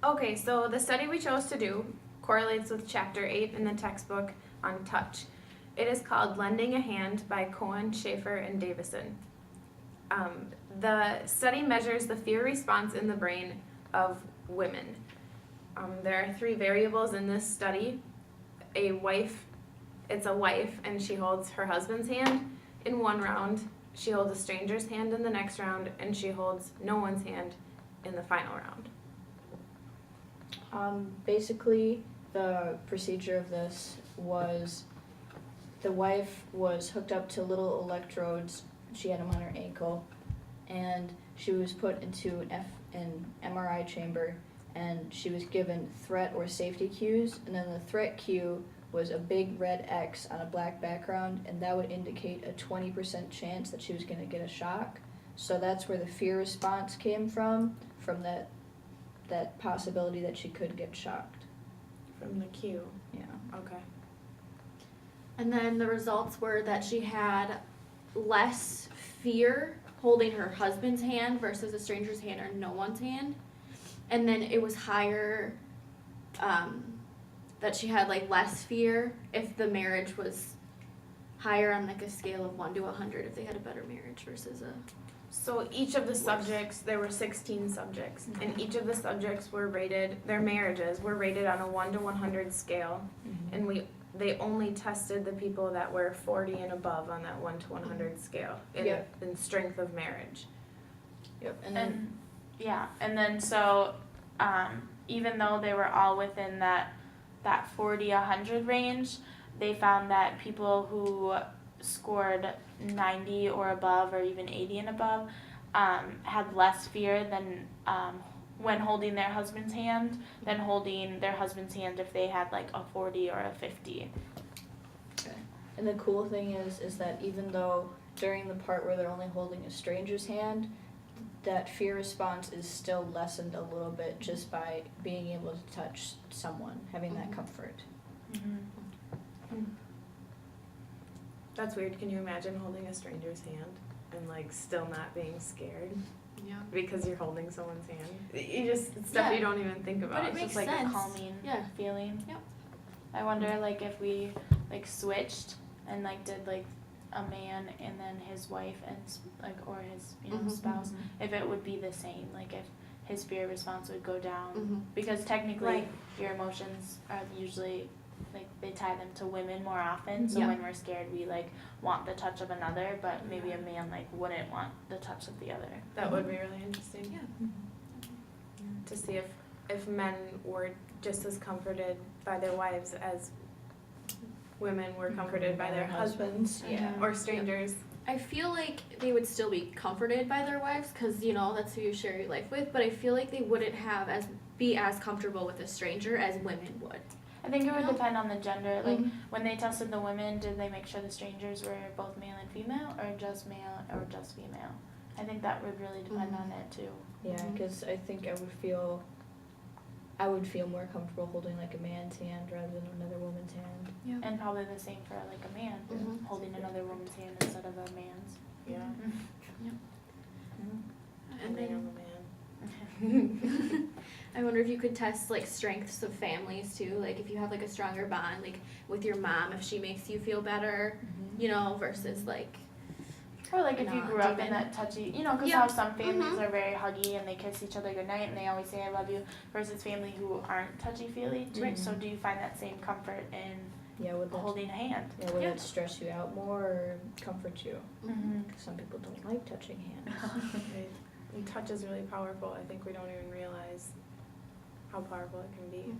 Okay, so the study we chose to do correlates with Chapter 8 in the textbook on touch. It is called Lending a Hand by Cohen, Schaefer, and Davison. The study measures the fear response in the brain of women. There are 3 variables in this study. It's a wife, and she holds her husband's hand in one round. She holds a stranger's hand in the next round, and she holds no one's hand in the final round. Basically, the procedure of this was the wife was hooked up to little electrodes. She had them on her ankle, and she was put into an MRI chamber, and she was given threat or safety cues, and then the threat cue was a big red X on a black background, and that would indicate a 20% chance that she was going to get a shock. So that's where the fear response came from that possibility that she could get shocked. From the cue. Yeah. Okay. And then the results were that she had less fear holding her husband's hand versus a stranger's hand or no one's hand. And then it was higher, that she had like less fear if the marriage was higher on like a scale of 1 to 100 if they had a better marriage versus a... So each of the subjects, there were 16 subjects, and each of the subjects were rated, their marriages were rated on a 1 to 100 scale, and they only tested the people that were 40 and above on that 1 to 100 scale in strength of marriage. Yep. And then so even though they were all within that 40-100 range, they found that people who scored 90 or above, or even 80 and above, had less fear than when holding their husband's hand than holding their husband's hand if they had like a 40 or a 50. Okay. And the cool thing is that even though during the part where they're only holding a stranger's hand, that fear response is still lessened a little bit just by being able to touch someone, having that comfort. That's weird. Can you imagine holding a stranger's hand and like still not being scared? Yeah. Because you're holding someone's hand. It's stuff you don't even think about. But it It's makes just like sense. a calming feeling. Yep. I wonder like if we like switched and like did like a man and then his wife and like or his spouse, if it would be the same, like if his fear response would go down, because technically your emotions are usually like they tie them to women more often, so when we're scared we like want the touch of another, but maybe a man like wouldn't want the touch of the other. That would be really interesting. Yeah. To see if men were just as comforted by their wives as women were comforted by their husbands or strangers. I feel like they would still be comforted by their wives because, you know, that's who you share your life with, but I feel like they wouldn't be as comfortable with a stranger as women would. I think it would depend on the gender. Like when they tested the women, did they make sure the strangers were both male and female, or just male or just female? I think that would really depend on it too. Yeah, because I think I would feel more comfortable holding like a man's hand rather than another woman's hand. Yeah. And probably the same for like a man, holding another woman's hand instead of a man's. Yeah. And Holding then of a man. I wonder if you could test like strengths of families too, like if you have like a stronger bond like with your mom, if she makes you feel better, you know, versus like Or like if you not grew up in even. that touchy, you know, because how some families are very huggy and they kiss each other goodnight and they always say I love you, versus family who aren't touchy-feely. So do you find that same comfort in Would that, holding a hand? would that stress you out more or comfort you? Mm-hmm. Some people don't like touching hands. Right. And touch is really powerful. I think we don't even realize how powerful it can be.